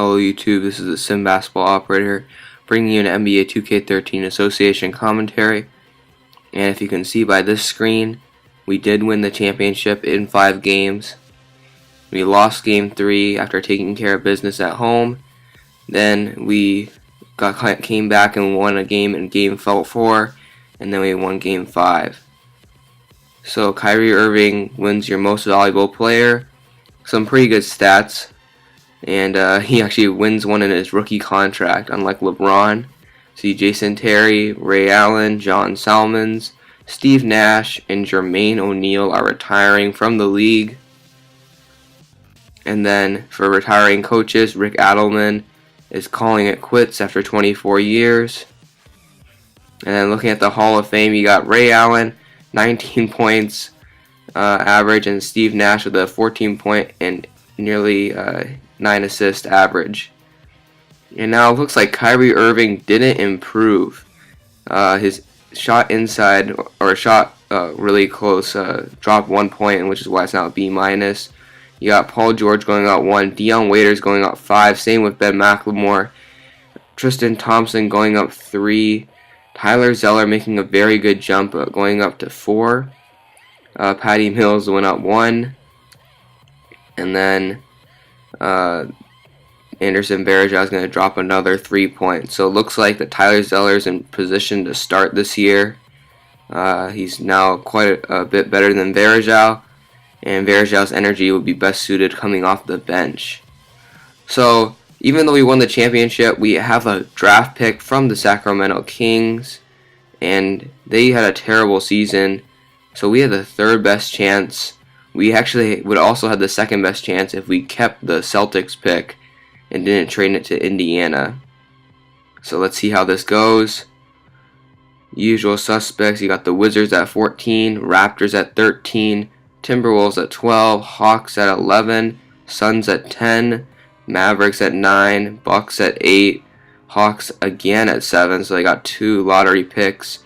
Hello YouTube, this is the Sim Basketball Operator bringing you an NBA 2K13 Association commentary. And if you can see by this screen, we did win the championship in 5 games. We lost game 3 after taking care of business at home. Then we came back and won a game in game 4, and then we won game 5. So Kyrie Irving wins your most valuable player. Some pretty good stats. And he actually wins one in his rookie contract, unlike LeBron. See, Jason Terry, Ray Allen, John Salmons, Steve Nash, and Jermaine O'Neal are retiring from the league. And then for retiring coaches, Rick Adelman is calling it quits after 24 years. And then looking at the Hall of Fame, you got Ray Allen, 19 points average, and Steve Nash with a 14-point and nearly 9 assist average. And now it looks like Kyrie Irving didn't improve. His shot inside, or shot really close, dropped 1 point, which is why it's now a B-. You got Paul George going out 1, Dion Waiters going out 5, same with Ben McLemore, Tristan Thompson going up 3, Tyler Zeller making a very good jump, going up to 4, Patty Mills went up 1, and then Anderson Varejao is going to drop another 3 points. So it looks like that Tyler Zeller is in position to start this year. He's now quite a bit better than Varejao, and Varejao's energy would be best suited coming off the bench. So even though we won the championship, we have a draft pick from the Sacramento Kings, and they had a terrible season. So we had the 3rd best chance. We actually would also have the 2nd best chance if we kept the Celtics pick and didn't trade it to Indiana. So let's see how this goes. Usual suspects, you got the Wizards at 14, Raptors at 13, Timberwolves at 12, Hawks at 11, Suns at 10, Mavericks at 9, Bucks at 8, Hawks again at 7, so they got 2 lottery picks.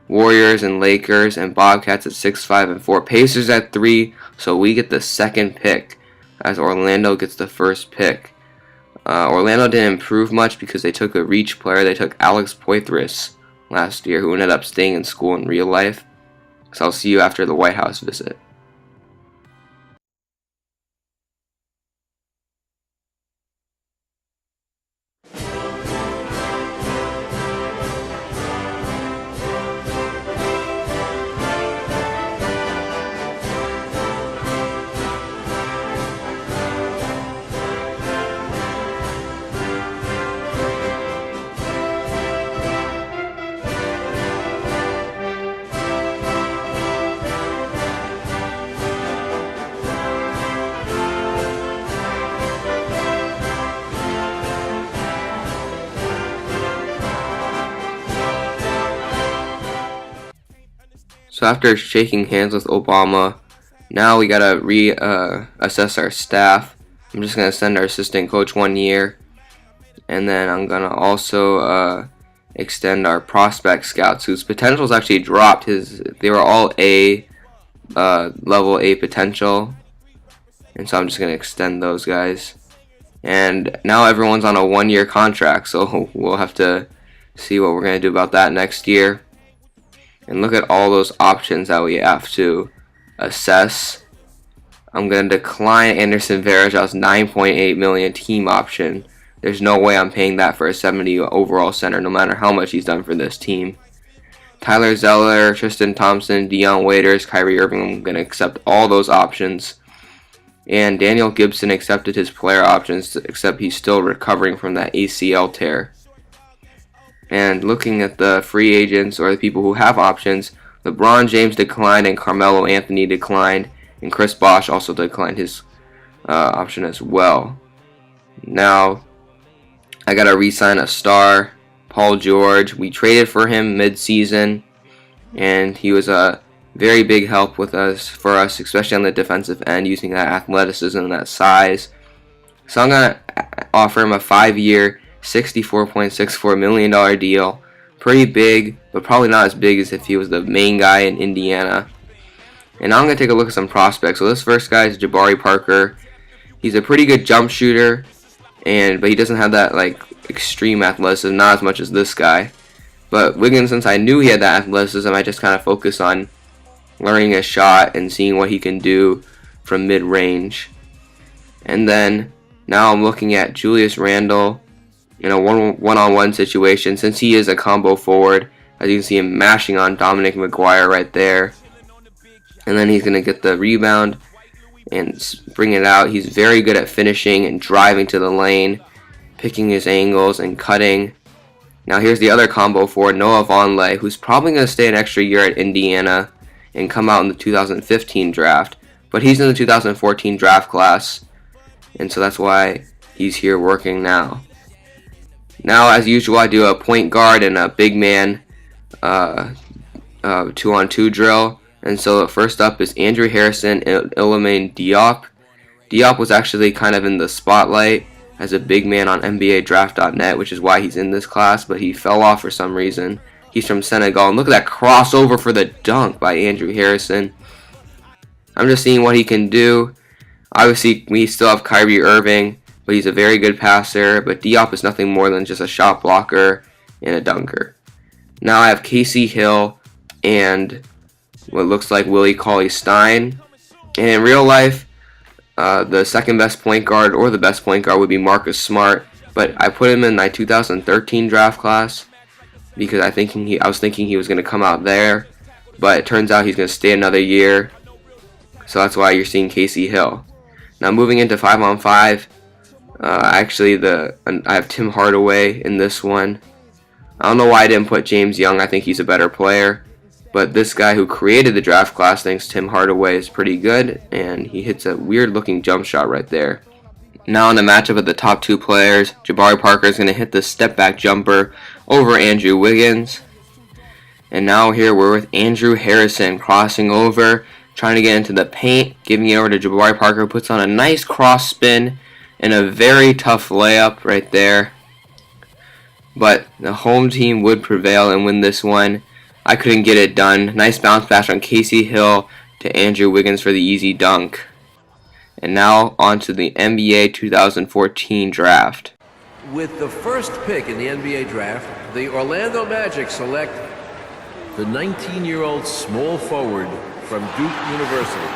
Warriors and Lakers and Bobcats at 6, 5, and 4. Pacers at 3, so we get the 2nd pick, as Orlando gets the 1st pick. Orlando didn't improve much because they took a reach player. They took Alex Poitras last year, who ended up staying in school in real life. So I'll see you after the White House visit. So after shaking hands with Obama, now we gotta assess our staff. I'm just gonna send our assistant coach 1 year, and then I'm gonna also extend our prospect scouts, whose potential's actually dropped. They were all level A potential, and so I'm just gonna extend those guys. And now everyone's on a 1-year contract, so we'll have to see what we're gonna do about that next year. And look at all those options that we have to assess. I'm going to decline Anderson Varejao's $9.8 million team option. There's no way I'm paying that for a 70 overall center, no matter how much he's done for this team. Tyler Zeller, Tristan Thompson, Dion Waiters, Kyrie Irving, I'm going to accept all those options. And Daniel Gibson accepted his player options, except he's still recovering from that ACL tear. And looking at the free agents, or the people who have options, LeBron James declined and Carmelo Anthony declined, and Chris Bosh also declined his option as well. Now, I gotta re-sign a star, Paul George. We traded for him mid-season, and he was a very big help for us, especially on the defensive end, using that athleticism and that size. So I'm gonna offer him a 5-year, $64.64 million deal. Pretty big, but probably not as big as if he was the main guy in Indiana. And now I'm going to take a look at some prospects. So this first guy is Jabari Parker. He's a pretty good jump shooter, but he doesn't have that like extreme athleticism, not as much as this guy. But Wiggins, since I knew he had that athleticism, I just kind of focused on learning his shot and seeing what he can do from mid-range. And then now I'm looking at Julius Randle in a one-on-one situation. Since he is a combo forward, as you can see him mashing on Dominic McGuire right there. And then he's going to get the rebound and bring it out. He's very good at finishing and driving to the lane, picking his angles and cutting. Now here's the other combo forward, Noah Vonleh, who's probably going to stay an extra year at Indiana and come out in the 2015 draft. But he's in the 2014 draft class, and so that's why he's here working now. Now, as usual, I do a point guard and a big man 2-on-2 drill. And so first up is Andrew Harrison and Iliman Diop. Diop was actually kind of in the spotlight as a big man on NBADraft.net, which is why he's in this class, but he fell off for some reason. He's from Senegal, and look at that crossover for the dunk by Andrew Harrison. I'm just seeing what he can do. Obviously, we still have Kyrie Irving, but he's a very good passer, but Diop is nothing more than just a shot blocker and a dunker. Now I have Casey Hill and what looks like Willie Cauley-Stein. And in real life, the second best point guard or the best point guard would be Marcus Smart, but I put him in my 2013 draft class because I was thinking he was going to come out there, but it turns out he's going to stay another year, so that's why you're seeing Casey Hill. Now moving into 5-on-5, I have Tim Hardaway in this one. I don't know why I didn't put James Young. I think he's a better player. But this guy who created the draft class thinks Tim Hardaway is pretty good, and he hits a weird-looking jump shot right there. Now in the matchup of the top two players, Jabari Parker is going to hit the step-back jumper over Andrew Wiggins. And now here we're with Andrew Harrison crossing over, trying to get into the paint, giving it over to Jabari Parker, who puts on a nice cross spin and a very tough layup right there. But the home team would prevail and win this one. I couldn't get it done. Nice bounce pass from Casey Hill to Andrew Wiggins for the easy dunk. And now on to the NBA 2014 draft. With the first pick in the NBA draft, the Orlando Magic select the 19-year-old small forward from Duke University.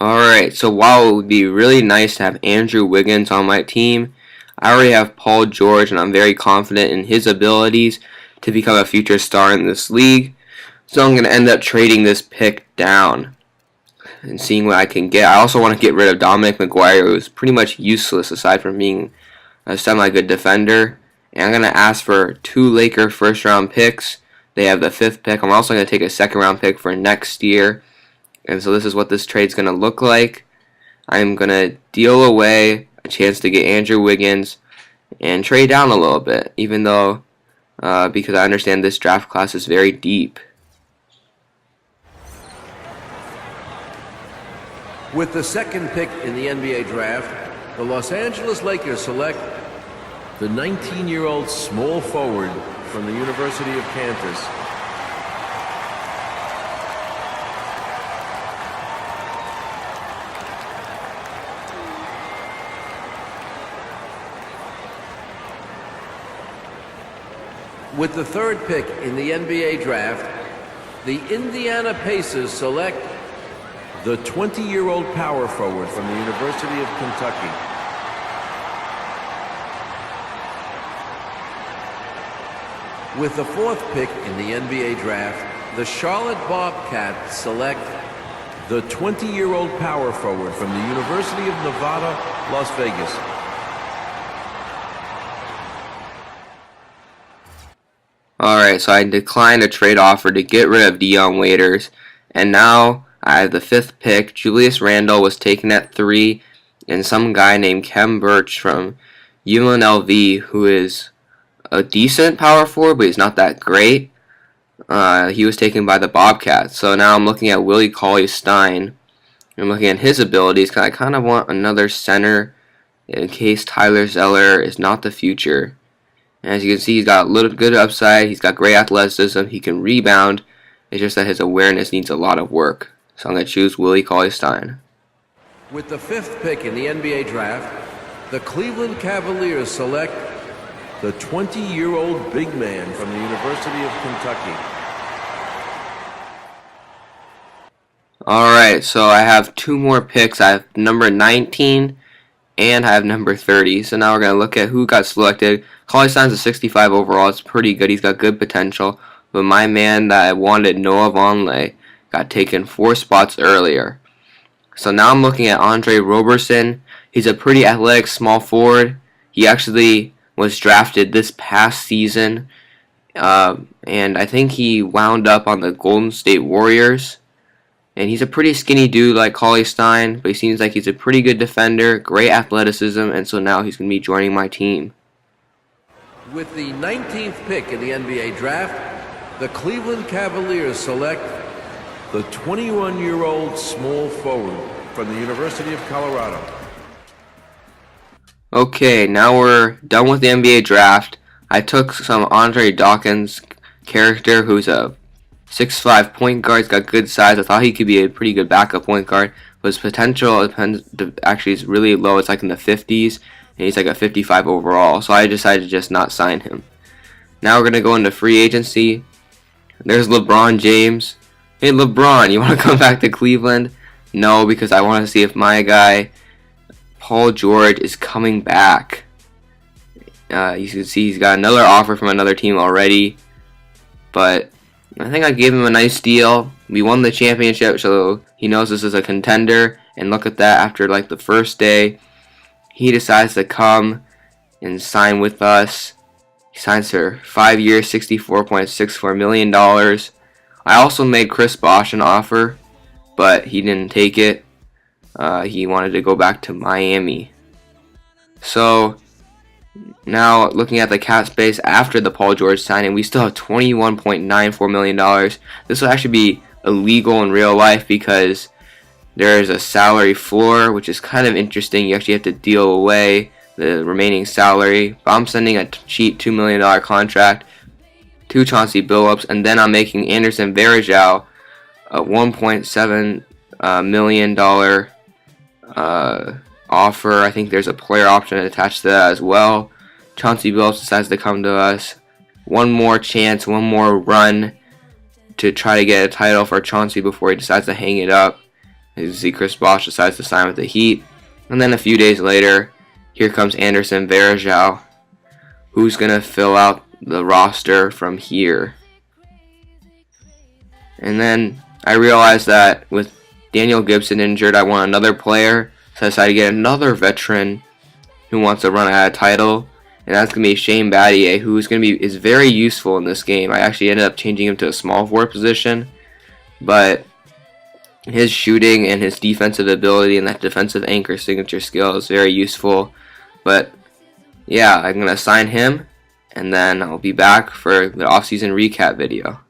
Alright, so while it would be really nice to have Andrew Wiggins on my team, I already have Paul George, and I'm very confident in his abilities to become a future star in this league. So I'm going to end up trading this pick down and seeing what I can get. I also want to get rid of Dominic McGuire, who is pretty much useless aside from being a semi-good defender. And I'm going to ask for 2 Laker first-round picks. They have the 5th pick. I'm also going to take a second-round pick for next year. And so this is what this trade's going to look like. I'm going to deal away a chance to get Andrew Wiggins and trade down a little bit, even though because I understand this draft class is very deep. With the second pick in the NBA draft, the Los Angeles Lakers select the 19-year-old small forward from the University of Kansas. With the third pick in the NBA draft, the Indiana Pacers select the 20-year-old power forward from the University of Kentucky. With the fourth pick in the NBA draft, the Charlotte Bobcats select the 20-year-old power forward from the University of Nevada, Las Vegas. Alright, so I declined a trade offer to get rid of Dion Waiters, and now I have the 5th pick. Julius Randle was taken at 3, and some guy named Kem Birch from UNLV, who is a decent power forward, but he's not that great. He was taken by the Bobcats. So now I'm looking at Willie Cauley-Stein. I'm looking at his abilities, because I kind of want another center in case Tyler Zeller is not the future. And as you can see, he's got a little good upside. He's got great athleticism. He can rebound. It's just that his awareness needs a lot of work. So I'm going to choose Willie Cauley-Stein. With the 5th pick in the NBA draft, the Cleveland Cavaliers select the 20-year-old big man from the University of Kentucky. Alright, so I have two more picks. I have number 19 and I have number 30. So now we're going to look at who got selected. Cauley-Stein's a 65 overall. It's pretty good. He's got good potential. But my man that I wanted, Noah Vonleh, got taken 4 spots earlier. So now I'm looking at Andre Roberson. He's a pretty athletic small forward. He actually was drafted this past season. And I think he wound up on the Golden State Warriors. And he's a pretty skinny dude like Cauley-Stein, but he seems like he's a pretty good defender, great athleticism, and so now he's going to be joining my team. With the 19th pick in the NBA draft, the Cleveland Cavaliers select the 21-year-old small forward from the University of Colorado. Okay, now we're done with the NBA draft. I took some Andre Dawkins character who's a 6'5" point guard. He's got good size. I thought he could be a pretty good backup point guard, but his potential actually is really low. It's like in the 50s, and he's like a 55 overall. So I decided to just not sign him. Now we're gonna go into free agency. There's LeBron James. Hey LeBron, you want to come back to Cleveland? No, because I want to see if my guy Paul George is coming back. You can see he's got another offer from another team already, but I think I gave him a nice deal. We won the championship, so he knows this is a contender. And look at that, after like the first day, he decides to come and sign with us. He signs for 5 years, $64.64 million. I also made Chris Bosh an offer, but he didn't take it. He wanted to go back to Miami. So now, looking at the cap space after the Paul George signing, we still have $21.94 million. This will actually be illegal in real life because there is a salary floor, which is kind of interesting. You actually have to deal away the remaining salary. But I'm sending a cheap $2 million contract to Chauncey Billups, and then I'm making Anderson Varejao a $1.7 million offer. I think there's a player option attached to that as well. Chauncey Billups decides to come to us. One more chance, one more run to try to get a title for Chauncey before he decides to hang it up. As you see, Chris Bosh decides to sign with the Heat. And then a few days later, here comes Anderson Varejao, who's going to fill out the roster from here. And then I realized that with Daniel Gibson injured, I want another player. So I decided to get another veteran who wants to run at a title, and that's going to be Shane Battier, who is very useful in this game. I actually ended up changing him to a small forward position, but his shooting and his defensive ability and that defensive anchor signature skill is very useful. But yeah, I'm going to sign him, and then I'll be back for the offseason recap video.